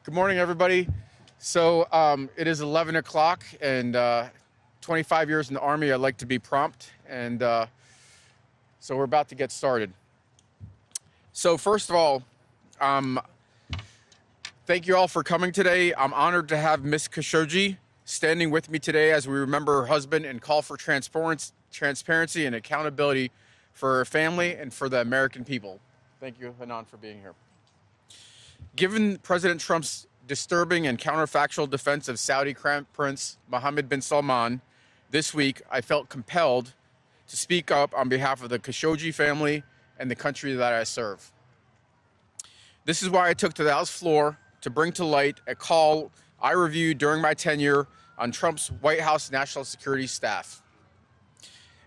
Good morning, everybody. So it is 11 o'clock, and 25 years in the Army, I like to be prompt, and so we're about to get started. So first of all, thank you all for coming today. I'm honored to have Ms. Khashoggi standing with me today as we remember her husband and call for transparency and accountability for her family and for the American people. Thank you, Hanan, for being here. Given President Trump's disturbing and counterfactual defense of Saudi Crown Prince Mohammed bin Salman this week, I felt compelled to speak up on behalf of the Khashoggi family and the country that I serve. This is why I took to the House floor to bring to light a call I reviewed during my tenure on Trump's White House national security staff.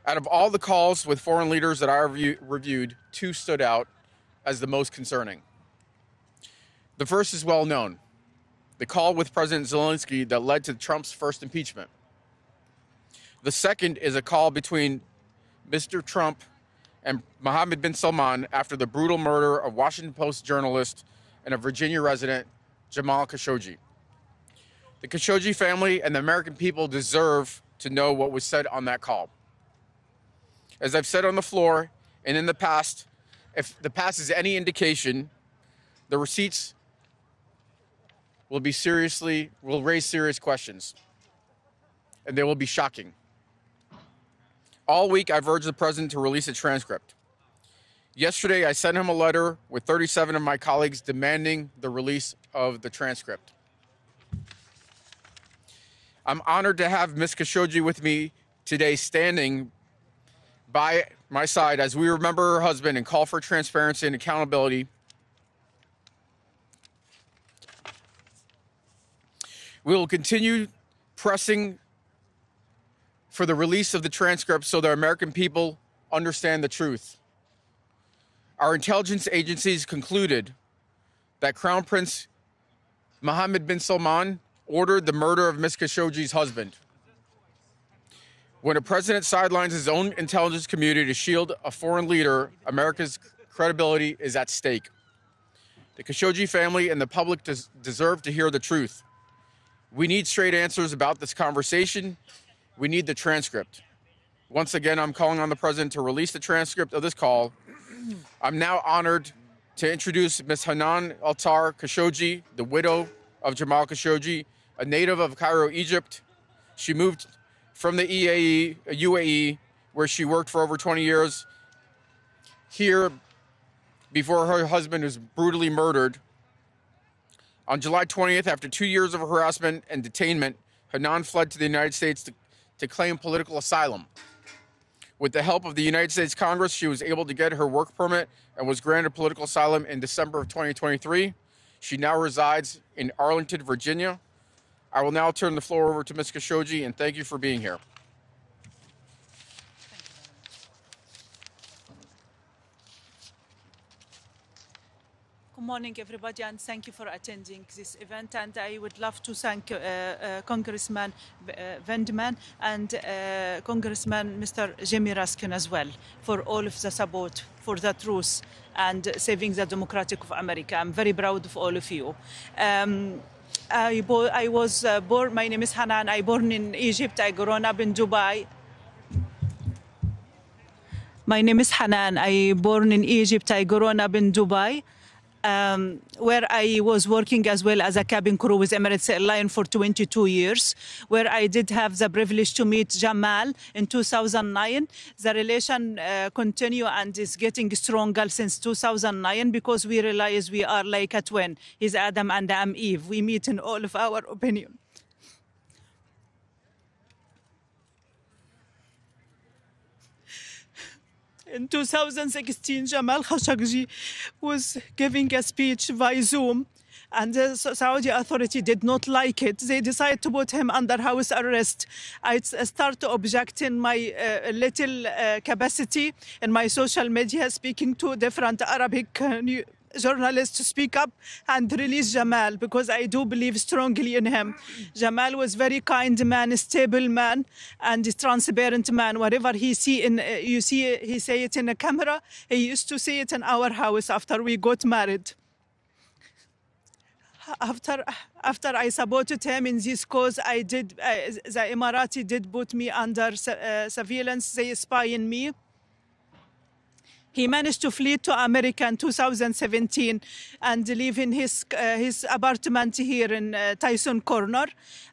Out of all the calls with foreign leaders that I reviewed, two stood out as the most concerning. The first is well known, the call with President Zelensky that led to Trump's first impeachment. The second is a call between Mr. Trump and Mohammed bin Salman after the brutal murder of Washington Post journalist and a Virginia resident, Jamal Khashoggi. The Khashoggi family and the American people deserve to know what was said on that call. As I've said on the floor and in the past, if the past is any indication, the receipts will raise serious questions, and they will be shocking. All week, I've urged the president to release a transcript. Yesterday, I sent him a letter with 37 of my colleagues demanding the release of the transcript. I'm honored to have Ms. Khashoggi with me today, standing by my side as we remember her husband and call for transparency and accountability. We will continue pressing for the release of the transcript so the American people understand the truth. Our intelligence agencies concluded that Crown Prince Mohammed bin Salman ordered the murder of Ms. Khashoggi's husband. When a president sidelines his own intelligence community to shield a foreign leader, America's credibility is at stake. The Khashoggi family and the public deserve to hear the truth. We need straight answers about this conversation. We need the transcript. Once again, I'm calling on the president to release the transcript of this call. I'm now honored to introduce Ms. Hanan Elatr Khashoggi, the widow of Jamal Khashoggi, a native of Cairo, Egypt. She moved from the UAE, where she worked for over 20 years, here before her husband was brutally murdered. On July 20th, after 2 years of harassment and detainment, Hanan fled to the United States to claim political asylum. With the help of the United States Congress, she was able to get her work permit and was granted political asylum in December of 2023. She now resides in Arlington, Virginia. I will now turn the floor over to Ms. Khashoggi, and thank you for being here. Good morning, everybody, and thank you for attending this event. And I would love to thank Congressman Vindman and Congressman Mr. Jimmy Raskin as well for all of the support for the truth and saving the democratic of America. I'm very proud of all of you. I was born, my name is Hanan, I born in Egypt, I grown up in Dubai. My name is Hanan, I born in Egypt, I grown up in Dubai. Where I was working as well as a cabin crew with Emirates Airlines for 22 years, where I did have the privilege to meet Jamal in 2009. The relation continue and is getting stronger since 2009 because we realize we are like a twin. He's Adam and I'm Eve. We meet in all of our opinion. In 2016, Jamal Khashoggi was giving a speech via Zoom, and the Saudi authority did not like it. They decided to put him under house arrest. I started to object in my little capacity in my social media, speaking to different Arabic journalists to speak up and release Jamal because I do believe strongly in him. Jamal was very kind man, stable man, and transparent man. Whatever he see in he say it in a camera. He used to say it in our house after we got married. after after I supported him in this cause, I did the Emirati did put me under surveillance. They spy on me. He managed to flee to America in 2017 and live in his apartment here in Tyson Corner.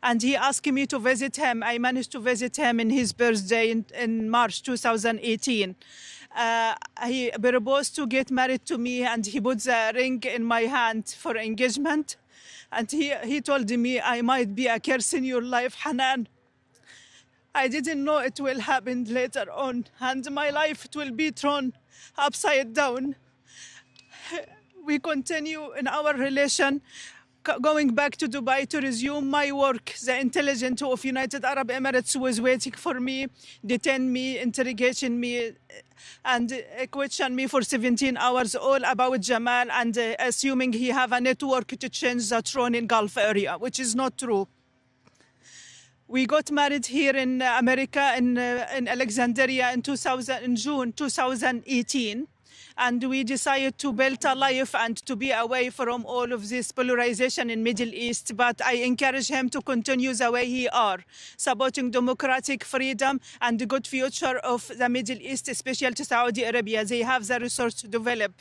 And he asked me to visit him. I managed to visit him in his birthday in March 2018. He proposed to get married to me, and he put the ring in my hand for engagement. And he told me, I might be a curse in your life, Hanan. I didn't know it will happen later on, and my life it will be thrown upside down. We continue in our relation, going back to Dubai to resume my work. The intelligence of United Arab Emirates was waiting for me, detained me, interrogating me, and questioned me for 17 hours all about Jamal, and assuming he have a network to change the throne in Gulf area, which is not true. We got married here in America, in Alexandria in June 2018. And we decided to build a life and to be away from all of this polarization in Middle East. But I encourage him to continue the way he are, supporting democratic freedom and the good future of the Middle East, especially to Saudi Arabia. They have the resource to develop.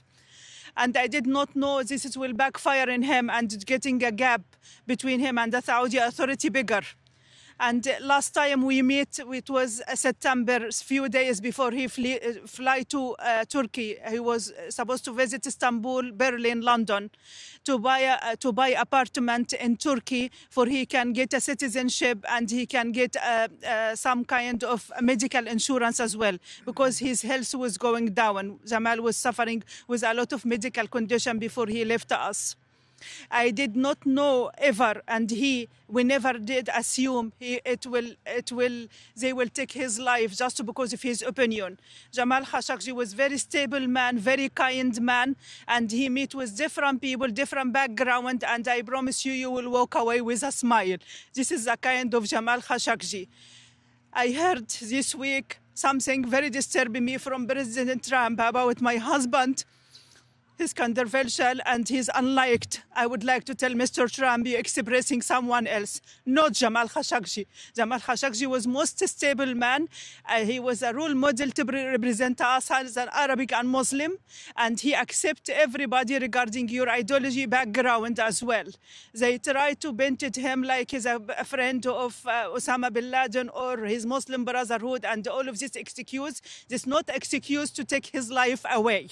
And I did not know this will backfire in him and getting a gap between him and the Saudi authority bigger. And last time we met, it was September, a few days before he fly to Turkey. He was supposed to visit Istanbul, Berlin, London, to buy apartment in Turkey, for he can get a citizenship and he can get some kind of medical insurance as well, because his health was going down. Jamal was suffering with a lot of medical condition before he left us. I did not know ever, and we never did assume they will take his life just because of his opinion. Jamal Khashoggi was very stable man, very kind man, and he met with different people, different background, and I promise you, you will walk away with a smile. This is the kind of Jamal Khashoggi. I heard this week something very disturbing me from President Trump about my husband. He's controversial and he's unliked. I would like to tell Mr. Trump, you're expressing someone else, not Jamal Khashoggi. Jamal Khashoggi was most stable man. He was a role model to represent us as an Arabic and Muslim, and he accepts everybody regarding your ideology background as well. They try to paint him like he's a friend of Osama bin Laden or his Muslim Brotherhood, and all of this excuse. This is not excuse to take his life away.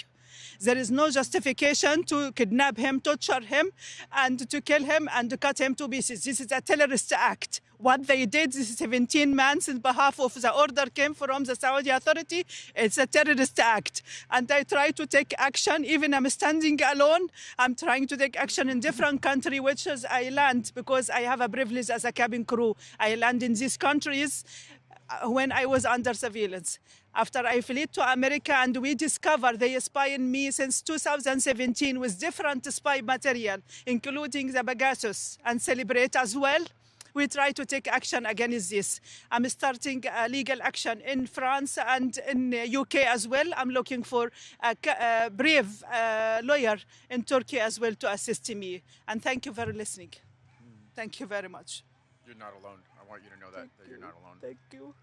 There is no justification to kidnap him, torture him, and to kill him and to cut him to pieces. This is a terrorist act. What they did, this is 17 men in behalf of the order came from the Saudi authority. It's a terrorist act. And I try to take action, even I'm standing alone. I'm trying to take action in different countries, which is I land, because I have a privilege as a cabin crew. I land in these countries when I was under surveillance. After I fled to America, and we discovered they spy on me since 2017 with different spy material, including the Pegasus and Celebrate as well. We try to take action against this. I'm starting legal action in France and in UK as well. I'm looking for a brave lawyer in Turkey as well to assist me. And thank you for listening. Thank you very much. You're not alone. I want you to know that you're not alone. Thank you.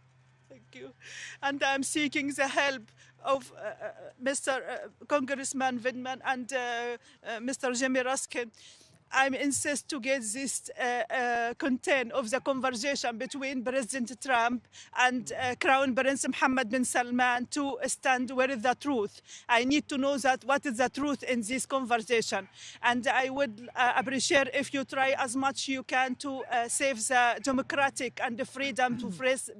Thank you. And I'm seeking the help of Mr. Congressman Vindman and Mr. Jimmy Raskin. I insist to get this content of the conversation between President Trump and Crown Prince Mohammed bin Salman to stand where is the truth. I need to know that what is the truth in this conversation. And I would appreciate if you try as much you can to save the democratic and the freedom to press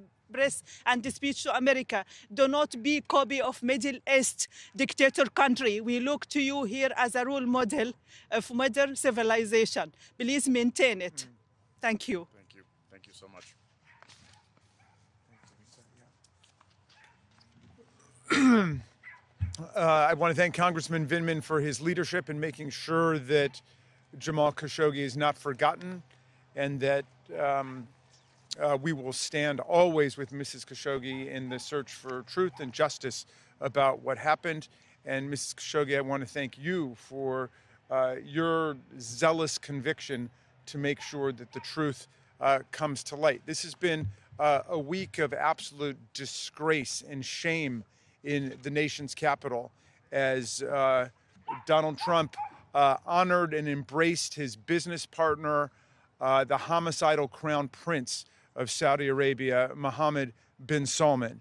and speech to America. Do not be copy of Middle East dictator country. We look to you here as a role model of modern civilization. Please maintain it. Thank you. Thank you. Thank you so much. I want to thank Congressman Vindman for his leadership in making sure that Jamal Khashoggi is not forgotten, and that we will stand always with Mrs. Khashoggi in the search for truth and justice about what happened. And Mrs. Khashoggi, I want to thank you for your zealous conviction to make sure that the truth comes to light. This has been a week of absolute disgrace and shame in the nation's capital as Donald Trump honored and embraced his business partner, the homicidal crown prince of Saudi Arabia, Mohammed bin Salman.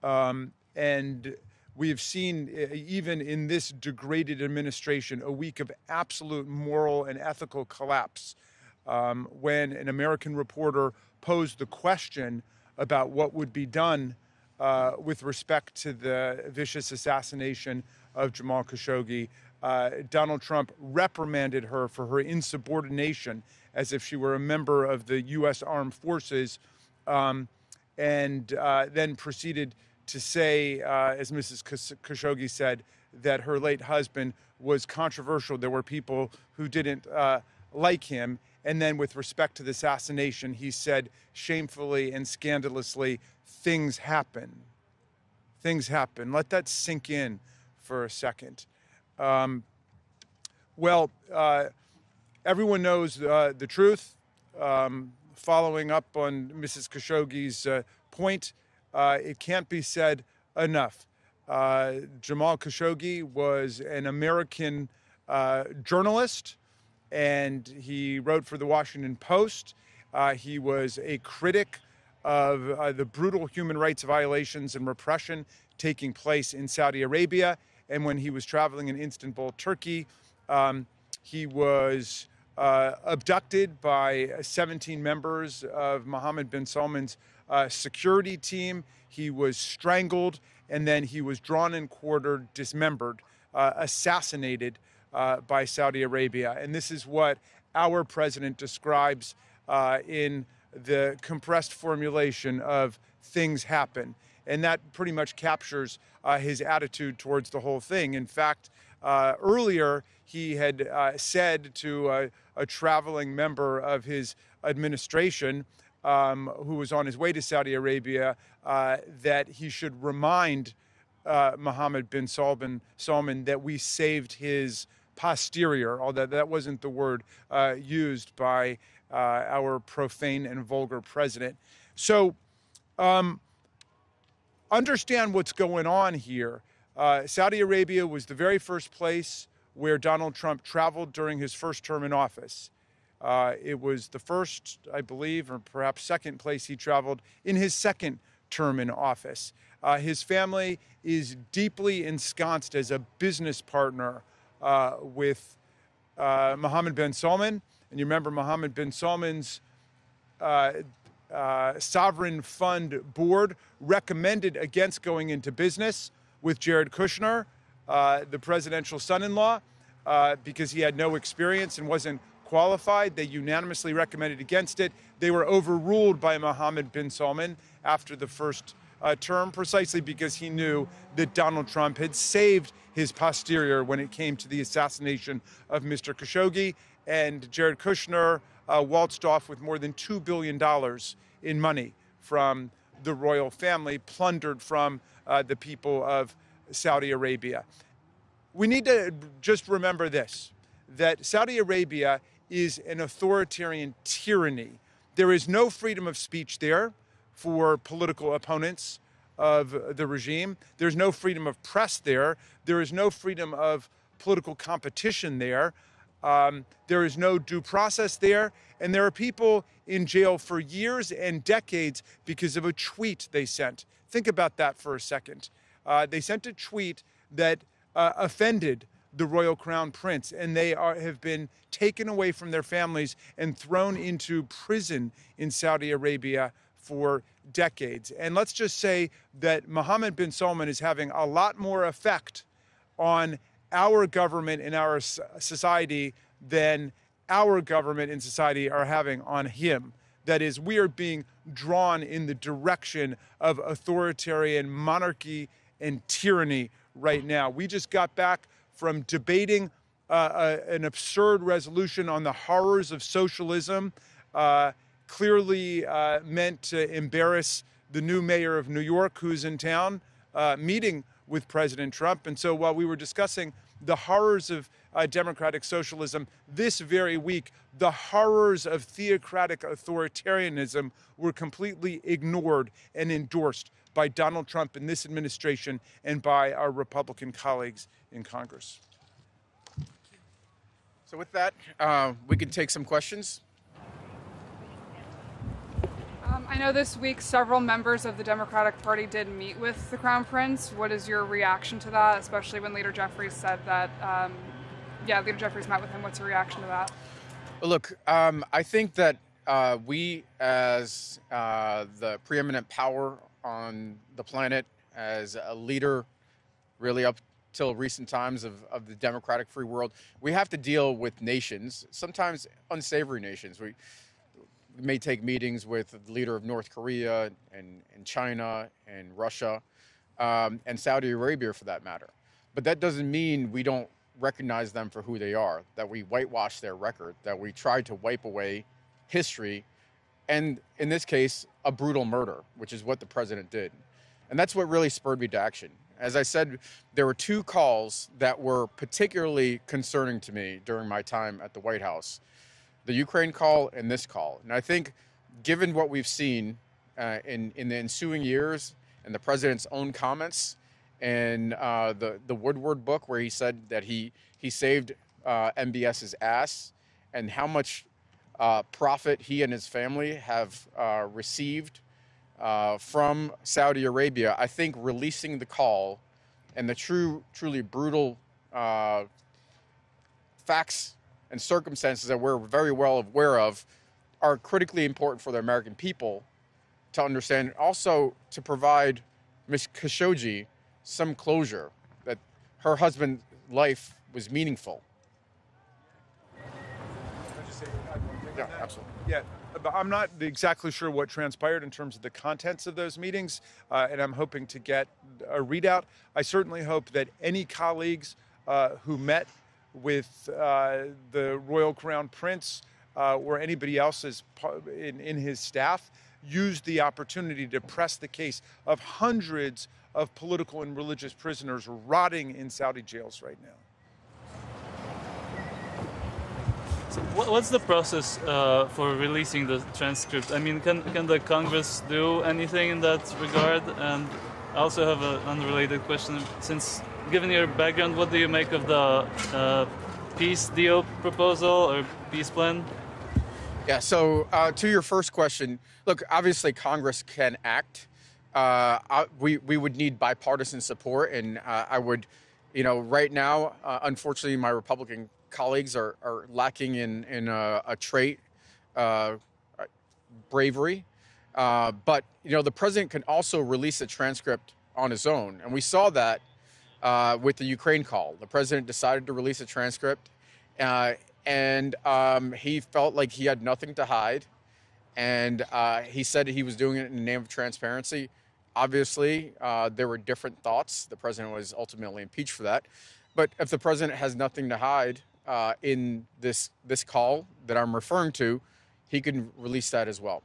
And we have seen, even in this degraded administration, a week of absolute moral and ethical collapse when an American reporter posed the question about what would be done with respect to the vicious assassination of Jamal Khashoggi. Donald Trump reprimanded her for her insubordination as if she were a member of the U.S. Armed Forces, and then proceeded to say, as Mrs. Khashoggi said, that her late husband was controversial. There were people who didn't like him. And then with respect to the assassination, he said shamefully and scandalously, things happen. Things happen. Let that sink in for a second. Everyone knows the truth. Following up on Mrs. Khashoggi's point, it can't be said enough. Jamal Khashoggi was an American journalist, and he wrote for the Washington Post. He was a critic of the brutal human rights violations and repression taking place in Saudi Arabia. And when he was traveling in Istanbul, Turkey, he was abducted by 17 members of Mohammed bin Salman's security team. He was strangled, and then he was drawn and quartered, dismembered, assassinated by Saudi Arabia. And this is what our president describes in the compressed formulation of things happen. And that pretty much captures his attitude towards the whole thing. In fact, earlier he had said to a traveling member of his administration who was on his way to Saudi Arabia that he should remind Mohammed bin Salman that we saved his posterior, although that wasn't the word used by our profane and vulgar president. So understand what's going on here. Saudi Arabia was the very first place where Donald Trump traveled during his first term in office. It was the first, I believe, or perhaps second place he traveled in his second term in office. His family is deeply ensconced as a business partner with Mohammed bin Salman. And you remember Mohammed bin Salman's sovereign fund board recommended against going into business with Jared Kushner, the presidential son-in-law, because he had no experience and wasn't qualified. They unanimously recommended against it. They were overruled by Mohammed bin Salman after the first term, precisely because he knew that Donald Trump had saved his posterior when it came to the assassination of Mr. Khashoggi. And Jared Kushner waltzed off with more than $2 billion in money from the royal family, plundered from the people of Saudi Arabia. We need to just remember this, that Saudi Arabia is an authoritarian tyranny. There is no freedom of speech there for political opponents of the regime. There's no freedom of press there. There is no freedom of political competition there. There is no due process there. And there are people in jail for years and decades because of a tweet they sent. Think about that for a second. They sent a tweet that offended the royal crown prince, and they have been taken away from their families and thrown into prison in Saudi Arabia for decades. And let's just say that Mohammed bin Salman is having a lot more effect on our government and our society than our government and society are having on him. That is, we are being drawn in the direction of authoritarian monarchy and tyranny right now. We just got back from debating an absurd resolution on the horrors of socialism, clearly meant to embarrass the new mayor of New York, who's in town, meeting with President Trump. And so while we were discussing the horrors of democratic socialism. This very week, the horrors of theocratic authoritarianism were completely ignored and endorsed by Donald Trump and this administration and by our Republican colleagues in Congress. So with that, we can take some questions. I know this week several members of the Democratic Party did meet with the Crown Prince. What is your reaction to that, especially when Leader Jeffries said that, Leader Jeffries met with him. What's your reaction to that? Look, I think that we, as the preeminent power on the planet, as a leader really up till recent times of the democratic free world, we have to deal with nations, sometimes unsavory nations. We may take meetings with the leader of North Korea and China and Russia and Saudi Arabia for that matter. But that doesn't mean we don't recognize them for who they are, that we whitewash their record, that we try to wipe away history, and in this case, a brutal murder, which is what the president did. And that's what really spurred me to action. As I said, there were two calls that were particularly concerning to me during my time at the White House: the Ukraine call and this call. And I think, given what we've seen in the ensuing years and the president's own comments and the Woodward book, where he said that he saved MBS's ass, and how much profit he and his family have received from Saudi Arabia, I think releasing the call and the truly brutal facts and circumstances that we're very well aware of are critically important for the American people to understand, and also to provide Ms. Khashoggi some closure, that her husband's life was meaningful. Yeah, absolutely. Yeah, but I'm not exactly sure what transpired in terms of the contents of those meetings, and I'm hoping to get a readout. I certainly hope that any colleagues who met with the Royal Crown Prince or anybody else in his staff used the opportunity to press the case of hundreds of political and religious prisoners rotting in Saudi jails right now. What's the process for releasing the transcript? I mean, can the Congress do anything in that regard? And I also have an unrelated question. Since, given your background, what do you make of the peace deal proposal or peace plan? Yeah, so to your first question, look, obviously Congress can act. We would need bipartisan support, and I would, right now, unfortunately, my Republican colleagues are lacking in a trait, bravery. But, the president can also release a transcript on his own. And we saw that with the Ukraine call. The president decided to release a transcript, and he felt like he had nothing to hide. And he said he was doing it in the name of transparency. Obviously, there were different thoughts. The president was ultimately impeached for that. But if the president has nothing to hide in this call that I'm referring to, he can release that as well.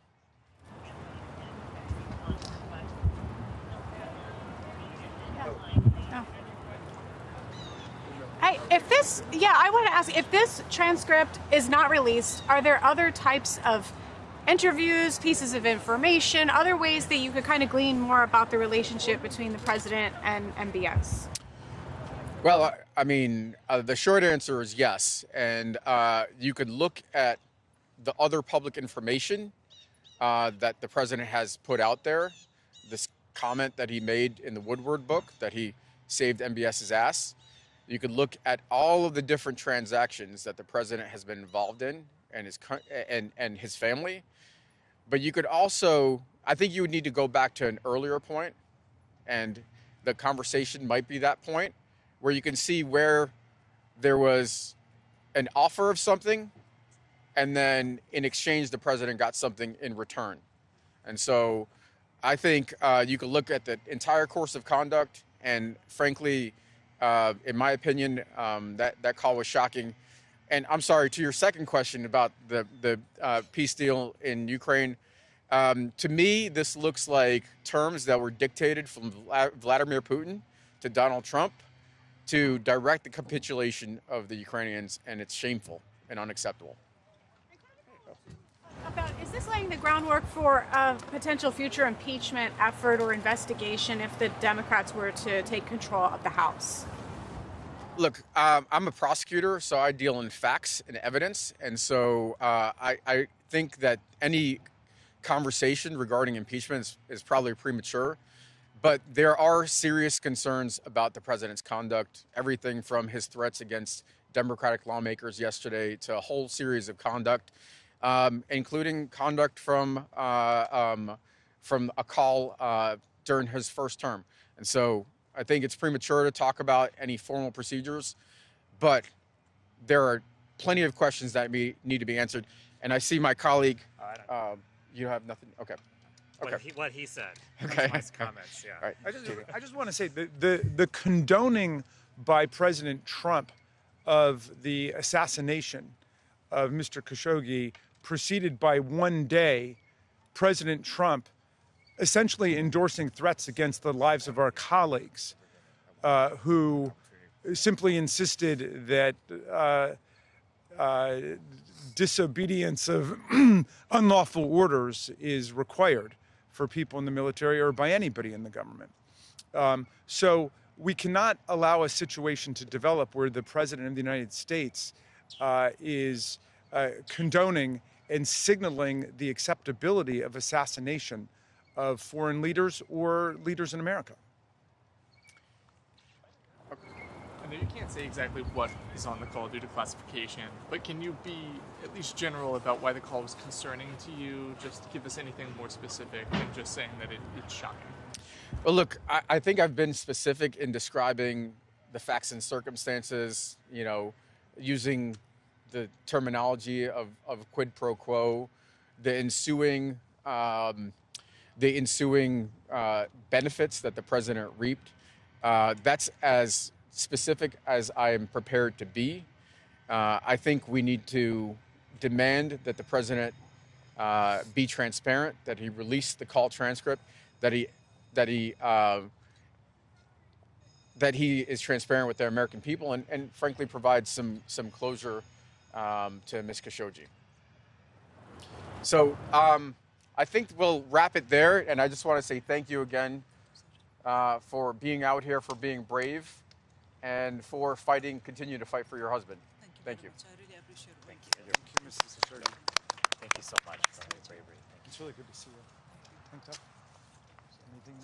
I want to ask, if this transcript is not released, are there other types of interviews, pieces of information, other ways that you could kind of glean more about the relationship between the president and MBS? Well, I mean, the short answer is yes. And you could look at the other public information that the president has put out there. This comment that he made in the Woodward book, that he saved MBS's ass. You could look at all of the different transactions that the president has been involved in and his family. But you could also, I think you would need to go back to an earlier point, and the conversation might be that point, where you can see where there was an offer of something, and then in exchange, the president got something in return. And so I think you could look at the entire course of conduct, and frankly, in my opinion, that call was shocking. And I'm sorry, to your second question about the peace deal in Ukraine, to me, this looks like terms that were dictated from Vladimir Putin to Donald Trump to direct the capitulation of the Ukrainians, and it's shameful and unacceptable. Is this laying the groundwork for a potential future impeachment effort or investigation if the Democrats were to take control of the House? Look, I'm a prosecutor, so I deal in facts and evidence, and so I think that any conversation regarding impeachment is probably premature. But there are serious concerns about the president's conduct, everything from his threats against Democratic lawmakers yesterday to a whole series of conduct, including conduct from a call during his first term. And so I think it's premature to talk about any formal procedures, but there are plenty of questions that need to be answered. And I see my colleague, you have nothing? Okay. Okay. What he said. Okay. My comments, yeah. All right. I just want to say the condoning by President Trump of the assassination of Mr. Khashoggi preceded by one day President Trump essentially endorsing threats against the lives of our colleagues who simply insisted that disobedience of unlawful orders is required for people in the military or by anybody in the government. So we cannot allow a situation to develop where the President of the United States is condoning and signaling the acceptability of assassination of foreign leaders or leaders in America. I know you can't say exactly what is on the call due to classification, but can you be at least general about why the call was concerning to you? Just give us anything more specific than just saying that it's shocking. Well, look, I think I've been specific in describing the facts and circumstances, using the terminology of quid pro quo, the ensuing benefits that the president reaped. That's as specific as I am prepared to be. I think we need to demand that the president be transparent, that he release the call transcript, that he is transparent with the American people, and frankly provide some closure to Ms. Khashoggi. So I think we'll wrap it there, and I just want to say thank you again for being out here, for being brave, and for continue to fight for your husband. Thank you. Thank you. Thank you, Mrs. Khashoggi. Thank you so much for your bravery. It's really good to see you. Anything?